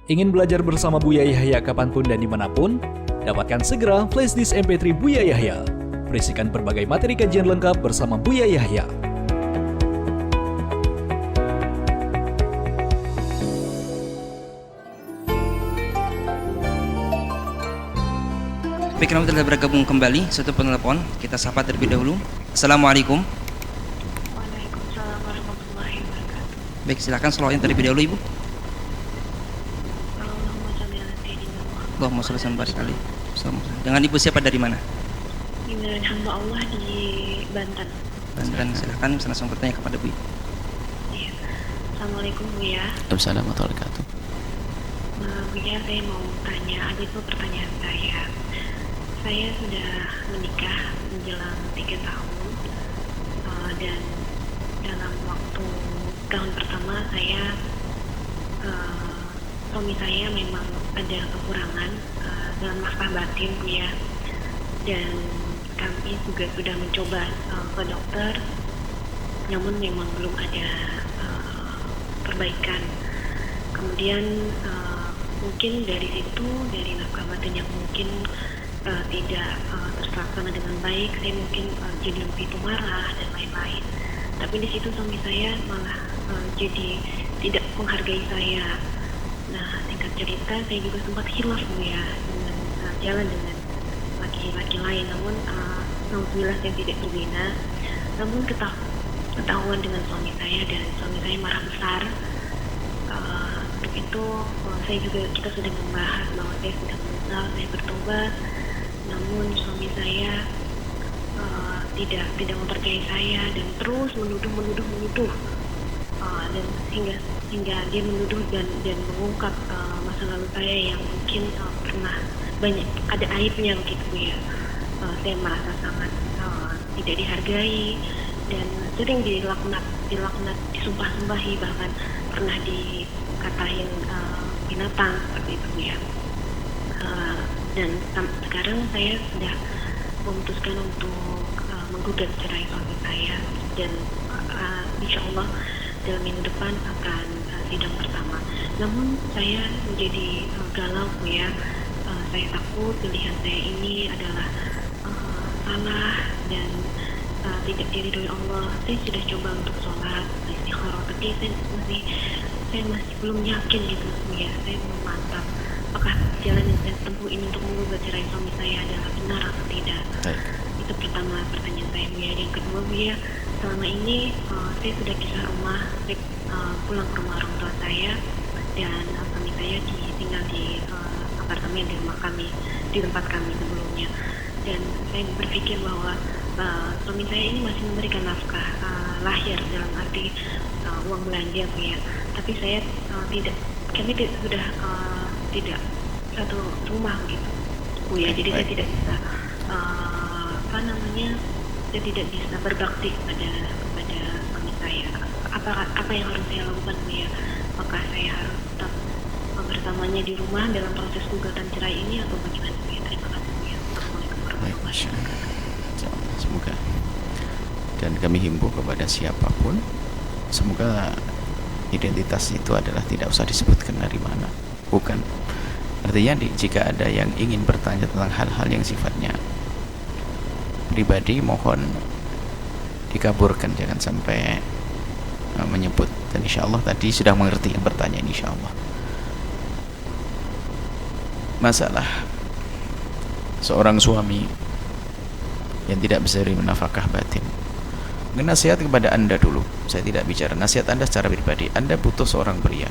Ingin belajar bersama Buya Yahya kapanpun dan dimanapun? Dapatkan segera flashdisk MP3 Buya Yahya. Berisikan berbagai materi kajian lengkap bersama Buya Yahya. Baik, kami telah bergabung kembali. Satu penelpon, kita sapa terlebih dahulu. Assalamualaikum. Waalaikumsalam warahmatullahi wabarakatuh. Baik, silakan salawatnya terlebih dahulu, Ibu. Allahumma sholli ala sayyidina Muhammad. Allahumma sholli wa barik alaihi. Dengan Ibu siapa dari mana? Ini hamba Allah di Banten. Dan silakan langsung bertanya kepada Bu. Iya. Assalamualaikum Bu ya. Waalaikumsalam warahmatullahi wabarakatuh. Bu ya, saya mau tanya, ada itu pertanyaan saya. Saya sudah menikah menjelang 3 tahun, dan dalam waktu tahun pertama saya, suami saya memang ada kekurangan dalam nafkah batin Bu ya, dan kami juga sudah mencoba ke dokter, namun memang belum ada perbaikan. Kemudian mungkin dari situ, dari nafkah batin yang mungkin tidak terlaksana dengan baik, saya mungkin jadi lebih marah dan lain-lain. Tapi di situ suami saya malah jadi tidak menghargai saya. Nah, singkat cerita, saya juga sempat hilaf Bu ya, dengan jalan dengan laki-laki lain. Namun alhamdulillah saya tidak berzina. Namun ketahuan dengan suami saya, dan suami saya marah besar. Untuk itu kita sudah membahas bahwa saya sudah menyesal, saya bertobat. Namun suami saya tidak mempercayai saya dan terus menuduh, dan hingga dia menuduh dan mengungkap masa lalu saya yang mungkin pernah banyak ada aibnya begitu ya. Saya merasa sangat tidak dihargai dan sering dilaknat, disumpah-sumpahi, bahkan pernah dikatain binatang seperti itu ya. Dan sekarang saya sudah memutuskan untuk menggugat cerai suami saya, dan insya Allah dalam minggu depan akan sidang pertama. Namun saya menjadi galau Bu ya. Saya takut pilihan saya ini adalah salah dan tidak diridhoi Allah. Saya sudah coba untuk sholat, istikharah, tapi saya masih belum yakin gitu Bu ya. Saya belum mantap apakah jalan yang saya tempuh ini untuk menggugat cerai suami saya adalah benar atau tidak. Itu pertama pertanyaan saya Bu ya. Yang kedua Bu ya, selama ini saya sudah pisah rumah, saya pulang ke rumah orang tua saya, dan suami saya tinggal di apartemen di rumah kami, di tempat kami sebelumnya. Dan saya berpikir bahwa suami saya ini masih memberikan nafkah lahir dalam arti uang belanja Bu ya. Tapi kami sudah tidak satu rumah gitu Bu ya. Jadi saya tidak bisa saya tidak bisa berbakti kepada suami saya. Apa yang harus saya lakukan Bu ya? Apakah saya harus tetap bersamanya di rumah dalam proses gugatan cerai ini atau bagaimana Bu ya? Terima kasih Bu ya. Assalamualaikum warahmatullahi wabarakatuh. Semoga, dan kami himbau kepada siapapun, semoga identitas itu adalah tidak usah disebutkan dari mana. Bukan, artinya jika ada yang ingin bertanya tentang hal-hal yang sifatnya pribadi, mohon dikaburkan, jangan sampai menyebut. Dan insya Allah tadi sudah mengerti yang bertanya ini, insya Allah. Masalah seorang suami yang tidak bisa menafkah batin, nasihat kepada Anda dulu. Saya tidak bicara nasihat Anda secara pribadi. Anda butuh seorang pria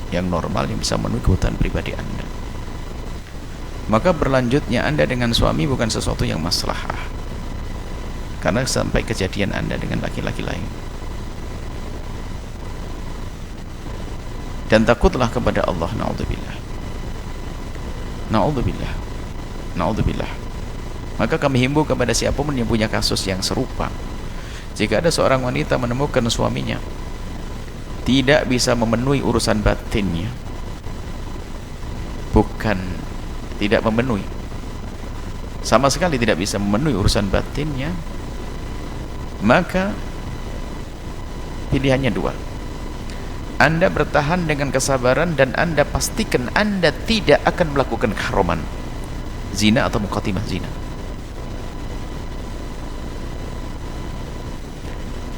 yang normal, yang bisa memenuhi kebutuhan pribadi Anda. Maka berlanjutnya Anda dengan suami bukan sesuatu yang maslahah, karena sampai kejadian Anda dengan laki-laki lain. Dan takutlah kepada Allah. Na'udzubillah. Na'udzubillah. Na'udzubillah. Maka kami himbau kepada siapapun yang punya kasus yang serupa, jika ada seorang wanita menemukan suaminya tidak bisa memenuhi urusan batinnya, bukan tidak memenuhi, sama sekali tidak bisa memenuhi urusan batinnya, maka pilihannya dua. Anda bertahan dengan kesabaran dan Anda pastikan Anda tidak akan melakukan keharaman zina atau muqaddimah zina.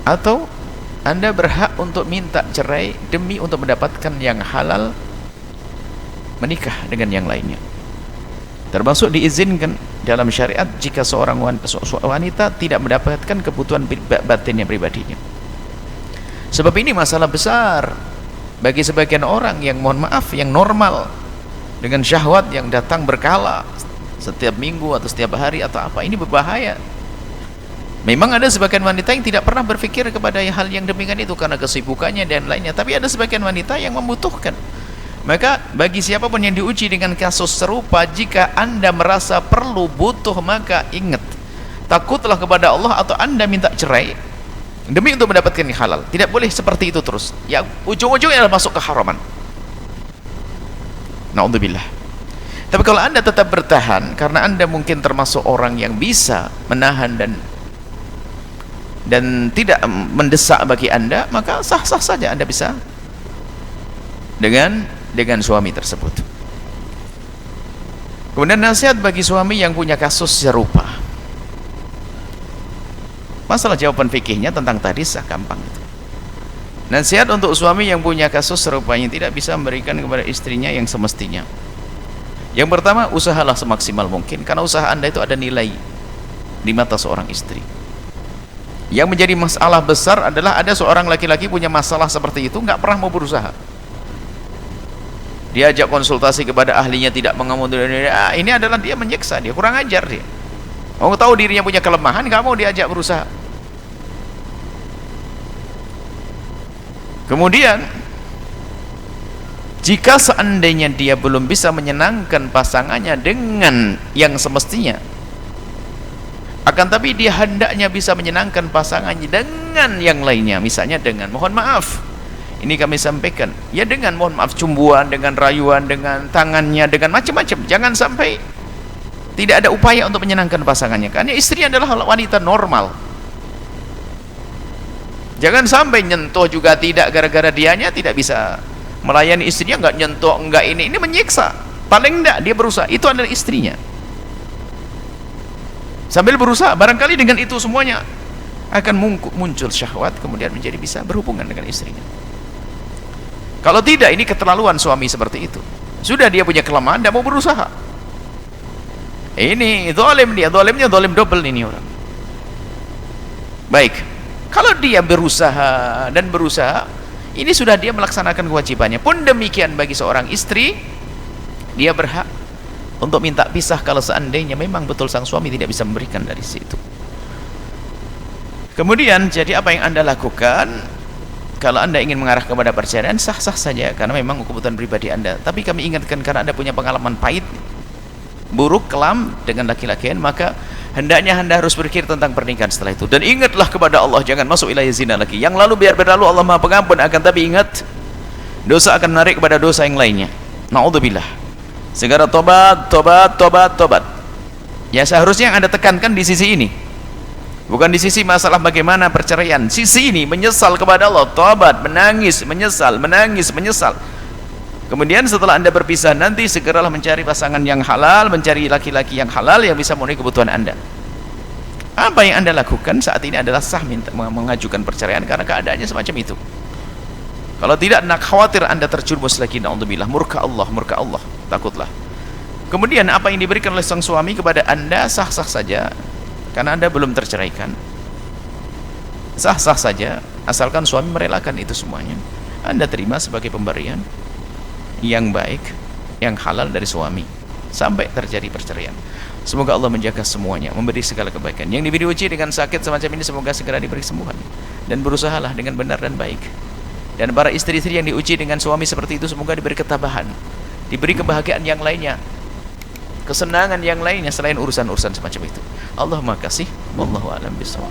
Atau Anda berhak untuk minta cerai demi untuk mendapatkan yang halal, menikah dengan yang lainnya. Termasuk diizinkan dalam syariat jika seorang wanita tidak mendapatkan kebutuhan batinnya pribadinya. Sebab ini masalah besar bagi sebagian orang yang, mohon maaf, yang normal dengan syahwat yang datang berkala setiap minggu atau setiap hari atau apa. Ini berbahaya. Memang ada sebagian wanita yang tidak pernah berpikir kepada hal yang demikian itu karena kesibukannya dan lainnya, tapi ada sebagian wanita yang membutuhkan. Maka bagi siapapun yang diuji dengan kasus serupa, jika Anda merasa perlu, butuh, maka ingat, takutlah kepada Allah atau Anda minta cerai demi untuk mendapatkan yang halal. Tidak boleh seperti itu terus. Ya, ujung-ujungnya adalah masuk ke haraman. Na'udzubillah. Tapi kalau Anda tetap bertahan karena Anda mungkin termasuk orang yang bisa menahan dan tidak mendesak bagi Anda, maka sah-sah saja Anda bisa dengan suami tersebut. Kemudian nasihat bagi suami yang punya kasus serupa. Masalah jawaban fikihnya tentang tadi sah, gampang itu. Nasihat untuk suami yang punya kasus serupa yang tidak bisa memberikan kepada istrinya yang semestinya. Yang pertama, usahalah semaksimal mungkin, karena usaha Anda itu ada nilai di mata seorang istri. Yang menjadi masalah besar adalah ada seorang laki-laki punya masalah seperti itu, nggak pernah mau berusaha. Diajak konsultasi kepada ahlinya tidak mengamundur. Ini adalah dia menyiksa, dia kurang ajar dia. Mau tahu dirinya punya kelemahan, nggak mau diajak berusaha. Kemudian jika seandainya dia belum bisa menyenangkan pasangannya dengan yang semestinya, akan tapi dia hendaknya bisa menyenangkan pasangannya dengan yang lainnya, misalnya dengan, mohon maaf, ini kami sampaikan, ya dengan, mohon maaf, cumbuan, dengan rayuan, dengan tangannya, dengan macam-macam. Jangan sampai tidak ada upaya untuk menyenangkan pasangannya, karena istri adalah wanita normal. Jangan sampai nyentuh juga tidak, gara-gara dianya tidak bisa melayani istrinya, nggak nyentuh, nggak ini menyiksa. Paling enggak dia berusaha, itu adalah istrinya. Sambil berusaha, barangkali dengan itu semuanya akan muncul syahwat, kemudian menjadi bisa berhubungan dengan istrinya. Kalau tidak, ini keterlaluan suami seperti itu. Sudah dia punya kelemahan, tidak mau berusaha. Ini zalim dia, zalimnya zalim double ini orang. Baik, kalau dia berusaha dan berusaha, ini sudah dia melaksanakan kewajibannya. Pun demikian bagi seorang istri, dia berhak untuk minta pisah kalau seandainya memang betul sang suami tidak bisa memberikan dari situ. Kemudian, jadi apa yang Anda lakukan? Kalau Anda ingin mengarah kepada perceraian, sah-sah saja karena memang kebutuhan pribadi Anda. Tapi kami ingatkan, karena Anda punya pengalaman pahit, buruk, kelam dengan laki-laki, maka hendaknya Anda harus berpikir tentang pernikahan setelah itu. Dan ingatlah kepada Allah, jangan masuk wilayah zina lagi. Yang lalu biar berlalu, Allah Maha Pengampun. Akan tapi ingat, dosa akan menarik kepada dosa yang lainnya. Na'udzubillah. Segera tobat, tobat, tobat, tobat. Ya, seharusnya yang Anda tekankan di sisi ini, bukan di sisi masalah bagaimana perceraian. Sisi ini, menyesal kepada Allah, tobat, menangis, menyesal, menangis, menyesal. Kemudian setelah Anda berpisah nanti, segeralah mencari pasangan yang halal, mencari laki-laki yang halal yang bisa memenuhi kebutuhan Anda. Apa yang Anda lakukan saat ini adalah sah mengajukan perceraian karena keadaannya semacam itu. Kalau tidak, nak khawatir Anda terjerumus lagi, na'udzubillah, murka Allah, murka Allah, takutlah. Kemudian apa yang diberikan oleh sang suami kepada Anda sah-sah saja, karena Anda belum terceraikan. Sah-sah saja, asalkan suami merelakan itu semuanya. Anda terima sebagai pemberian yang baik, yang halal dari suami, sampai terjadi perceraian. Semoga Allah menjaga semuanya, memberi segala kebaikan. Yang diberi uji dengan sakit semacam ini, semoga segera diberi kesembuhan. Dan berusahalah dengan benar dan baik. Dan para istri-istri yang diuji dengan suami seperti itu, semoga diberi ketabahan, diberi kebahagiaan yang lainnya, kesenangan yang lainnya selain urusan-urusan semacam itu. Allah Maha Kasih. Wallahu a'lam bishawab.